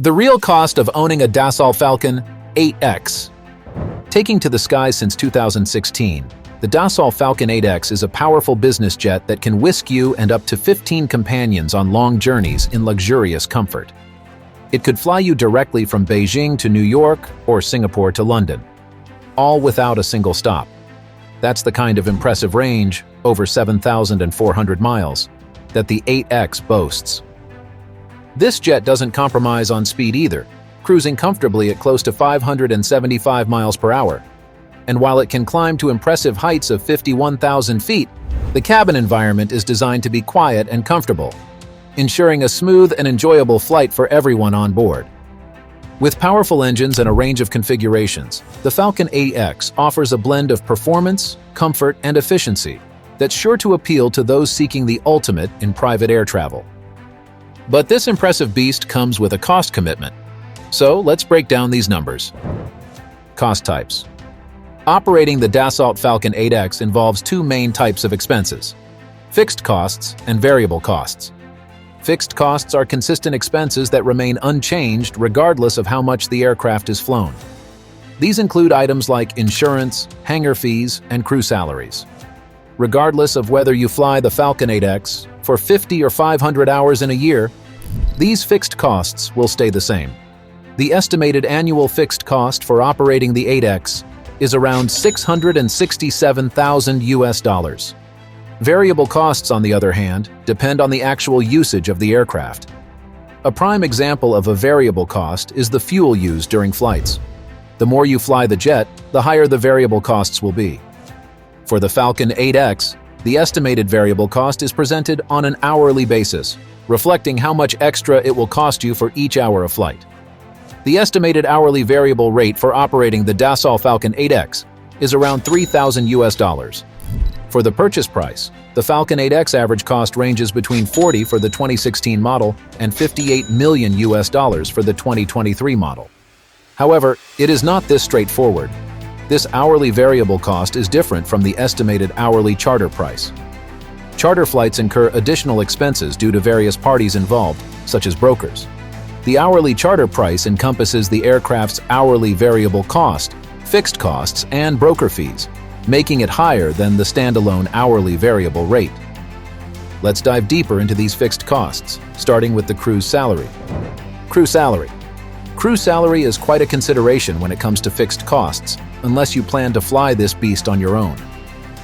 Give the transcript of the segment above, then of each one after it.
The real cost of owning a Dassault Falcon 8X. Taking to the skies since 2016, the Dassault Falcon 8X is a powerful business jet that can whisk you and up to 15 companions on long journeys in luxurious comfort. It could fly you directly from Beijing to New York or Singapore to London, all without a single stop. That's the kind of impressive range, over 7,400 miles, that the 8X boasts. This jet doesn't compromise on speed either, cruising comfortably at close to 575 miles per hour. And while it can climb to impressive heights of 51,000 feet, the cabin environment is designed to be quiet and comfortable, ensuring a smooth and enjoyable flight for everyone on board. With powerful engines and a range of configurations, the Falcon 8X offers a blend of performance, comfort, and efficiency that's sure to appeal to those seeking the ultimate in private air travel. But this impressive beast comes with a cost commitment. So let's break down these numbers. Cost types. Operating the Dassault Falcon 8X involves two main types of expenses: fixed costs and variable costs. Fixed costs are consistent expenses that remain unchanged regardless of how much the aircraft is flown. These include items like insurance, hangar fees, and crew salaries. Regardless of whether you fly the Falcon 8X for 50 or 500 hours in a year, these fixed costs will stay the same. The estimated annual fixed cost for operating the 8X is around $667,000. Variable costs, on the other hand, depend on the actual usage of the aircraft. A prime example of a variable cost is the fuel used during flights. The more you fly the jet, the higher the variable costs will be. For the Falcon 8X, the estimated variable cost is presented on an hourly basis, reflecting how much extra it will cost you for each hour of flight. The estimated hourly variable rate for operating the Dassault Falcon 8X is around $3,000. For the purchase price, the Falcon 8X average cost ranges between $40 for the 2016 model and $58 million for the 2023 model. However, it is not this straightforward. This hourly variable cost is different from the estimated hourly charter price. Charter flights incur additional expenses due to various parties involved, such as brokers. The hourly charter price encompasses the aircraft's hourly variable cost, fixed costs, and broker fees, making it higher than the standalone hourly variable rate. Let's dive deeper into these fixed costs, starting with the crew's salary. Crew salary. Crew salary is quite a consideration when it comes to fixed costs, unless you plan to fly this beast on your own.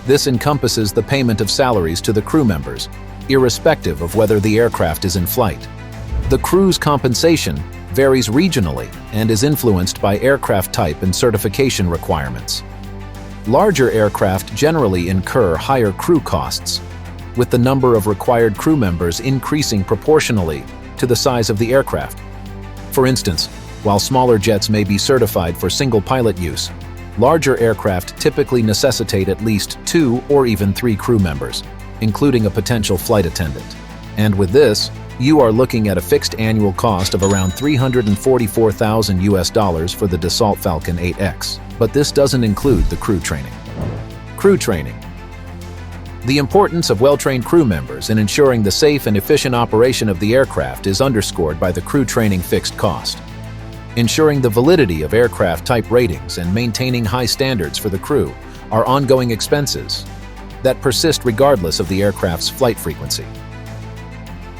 This encompasses the payment of salaries to the crew members, irrespective of whether the aircraft is in flight. The crew's compensation varies regionally and is influenced by aircraft type and certification requirements. Larger aircraft generally incur higher crew costs, with the number of required crew members increasing proportionally to the size of the aircraft. For instance, while smaller jets may be certified for single pilot use, larger aircraft typically necessitate at least 2 or even 3 crew members, including a potential flight attendant. And with this, you are looking at a fixed annual cost of around $344,000 for the Dassault Falcon 8X. But this doesn't include the crew training. Crew training. The importance of well-trained crew members in ensuring the safe and efficient operation of the aircraft is underscored by the crew training fixed cost. Ensuring the validity of aircraft type ratings and maintaining high standards for the crew are ongoing expenses that persist regardless of the aircraft's flight frequency.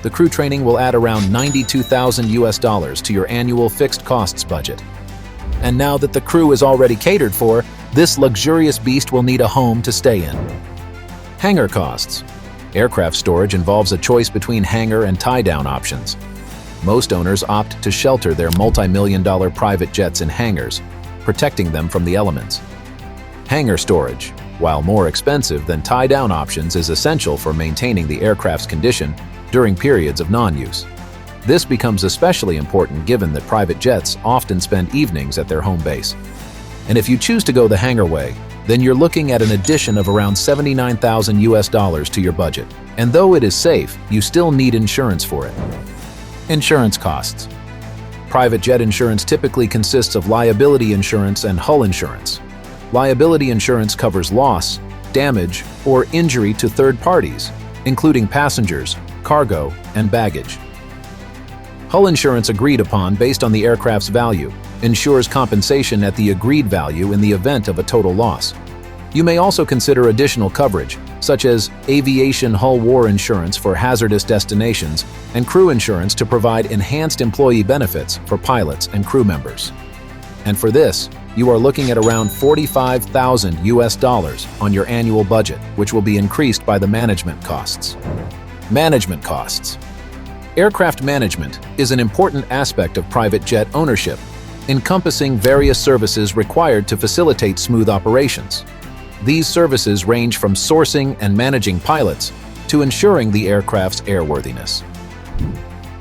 The crew training will add around $92,000 to your annual fixed costs budget. And now that the crew is already catered for, this luxurious beast will need a home to stay in. Hangar costs. Aircraft storage involves a choice between hangar and tie-down options. Most owners opt to shelter their multi-million-dollar private jets in hangars, protecting them from the elements. Hangar storage, while more expensive than tie-down options, is essential for maintaining the aircraft's condition during periods of non-use. This becomes especially important given that private jets often spend evenings at their home base. And if you choose to go the hangar way, then you're looking at an addition of around $79,000 to your budget. And though it is safe, you still need insurance for it. Insurance costs. Private jet insurance typically consists of liability insurance and hull insurance. Liability insurance covers loss, damage, or injury to third parties, including passengers, cargo, and baggage. Hull insurance agreed upon based on the aircraft's value ensures compensation at the agreed value in the event of a total loss. You may also consider additional coverage, such as aviation hull war insurance for hazardous destinations and crew insurance to provide enhanced employee benefits for pilots and crew members. And for this, you are looking at around $45,000 on your annual budget, which will be increased by the management costs. Management costs. Aircraft management is an important aspect of private jet ownership, encompassing various services required to facilitate smooth operations. These services range from sourcing and managing pilots to ensuring the aircraft's airworthiness.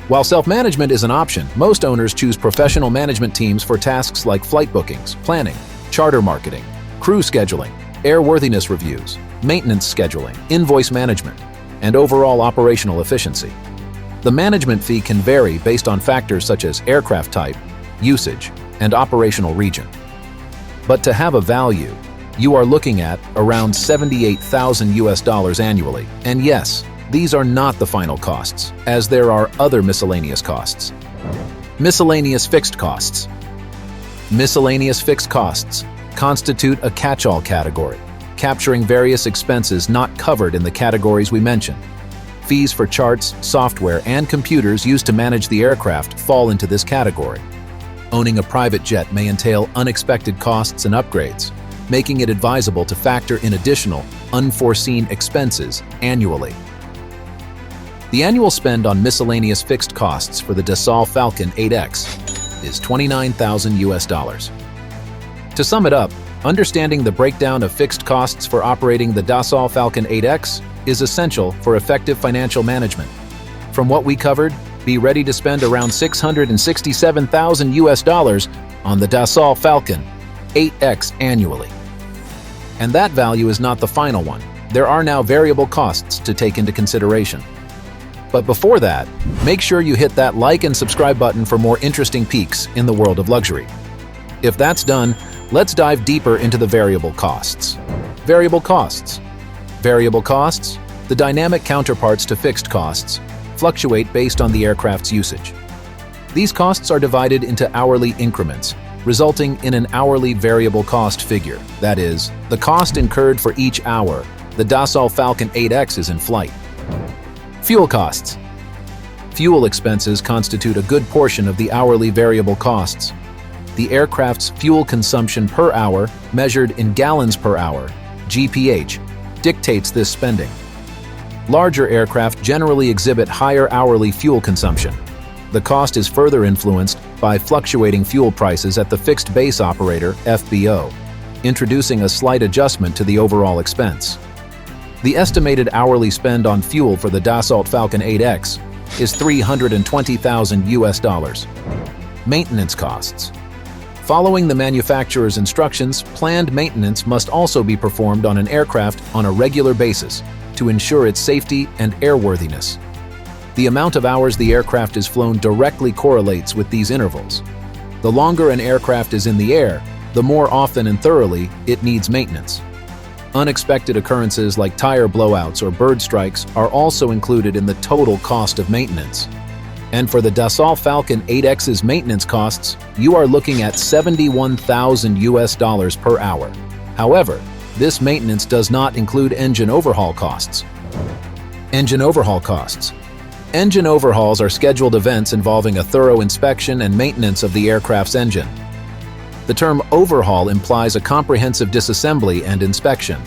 While self-management is an option, most owners choose professional management teams for tasks like flight bookings, planning, charter marketing, crew scheduling, airworthiness reviews, maintenance scheduling, invoice management, and overall operational efficiency. The management fee can vary based on factors such as aircraft type, usage, and operational region. But to have a value, you are looking at around $78,000 annually. And yes, these are not the final costs, as there are other miscellaneous costs. Miscellaneous fixed costs. Miscellaneous fixed costs constitute a catch-all category, capturing various expenses not covered in the categories we mentioned. Fees for charts, software, and computers used to manage the aircraft fall into this category. Owning a private jet may entail unexpected costs and upgrades, making it advisable to factor in additional, unforeseen expenses annually. The annual spend on miscellaneous fixed costs for the Dassault Falcon 8X is $29,000. To sum it up, understanding the breakdown of fixed costs for operating the Dassault Falcon 8X is essential for effective financial management. From what we covered, be ready to spend around $667,000 on the Dassault Falcon 8X annually. And that value is not the final one. There are now variable costs to take into consideration. But before that, make sure you hit that like and subscribe button for more interesting peeks in the world of luxury. If that's done, let's dive deeper into the variable costs. Variable costs. Variable costs, the dynamic counterparts to fixed costs, fluctuate based on the aircraft's usage. These costs are divided into hourly increments, resulting in an hourly variable cost figure. That is, the cost incurred for each hour the Dassault Falcon 8X is in flight. Fuel costs. Fuel expenses constitute a good portion of the hourly variable costs. The aircraft's fuel consumption per hour, measured in gallons per hour, GPH, dictates this spending. Larger aircraft generally exhibit higher hourly fuel consumption. The cost is further influenced by fluctuating fuel prices at the fixed base operator, FBO, introducing a slight adjustment to the overall expense. The estimated hourly spend on fuel for the Dassault Falcon 8X is $320,000. Maintenance costs. Following the manufacturer's instructions, planned maintenance must also be performed on an aircraft on a regular basis to ensure its safety and airworthiness. The amount of hours the aircraft is flown directly correlates with these intervals. The longer an aircraft is in the air, the more often and thoroughly it needs maintenance. Unexpected occurrences like tire blowouts or bird strikes are also included in the total cost of maintenance. And for the Dassault Falcon 8X's maintenance costs, you are looking at $71,000 per hour. However, this maintenance does not include engine overhaul costs. Engine overhaul costs. Engine overhauls are scheduled events involving a thorough inspection and maintenance of the aircraft's engine. The term overhaul implies a comprehensive disassembly and inspection.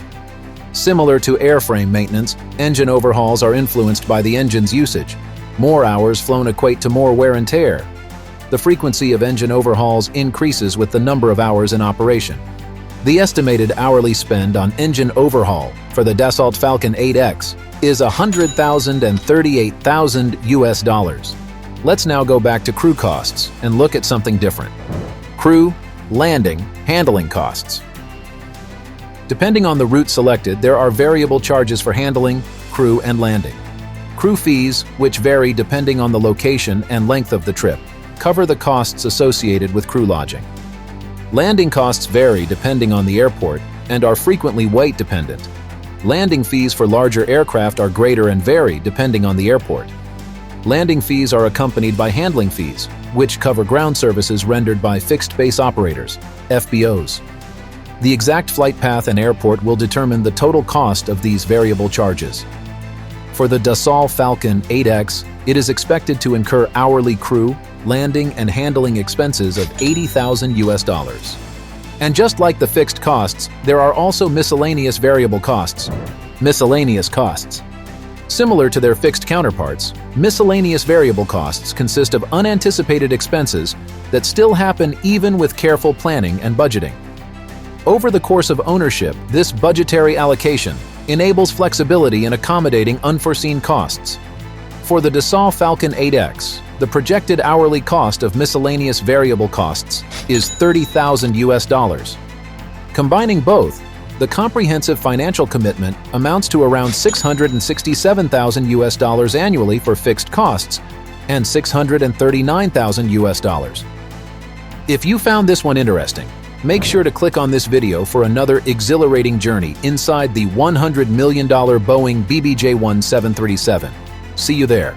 Similar to airframe maintenance, engine overhauls are influenced by the engine's usage. More hours flown equate to more wear and tear. The frequency of engine overhauls increases with the number of hours in operation. The estimated hourly spend on engine overhaul for the Dassault Falcon 8X is $100,000 and $38,000. Let's now go back to crew costs and look at something different. Crew, landing, handling costs. Depending on the route selected, there are variable charges for handling, crew, and landing. Crew fees, which vary depending on the location and length of the trip, cover the costs associated with crew lodging. Landing costs vary depending on the airport and are frequently weight dependent. Landing fees for larger aircraft are greater and vary depending on the airport. Landing fees are accompanied by handling fees, which cover ground services rendered by fixed base operators, FBOs. The exact flight path and airport will determine the total cost of these variable charges. For the Dassault Falcon 8X, it is expected to incur hourly crew, landing, and handling expenses of $80,000. And just like the fixed costs, there are also miscellaneous variable costs. Miscellaneous costs. Similar to their fixed counterparts, miscellaneous variable costs consist of unanticipated expenses that still happen even with careful planning and budgeting. Over the course of ownership, this budgetary allocation enables flexibility in accommodating unforeseen costs. For the Dassault Falcon 8X, the projected hourly cost of miscellaneous variable costs is $30,000. Combining both, the comprehensive financial commitment amounts to around $667,000 annually for fixed costs and $639,000. If you found this one interesting, make sure to click on this video for another exhilarating journey inside the $100 million Boeing BBJ-1 737. See you there.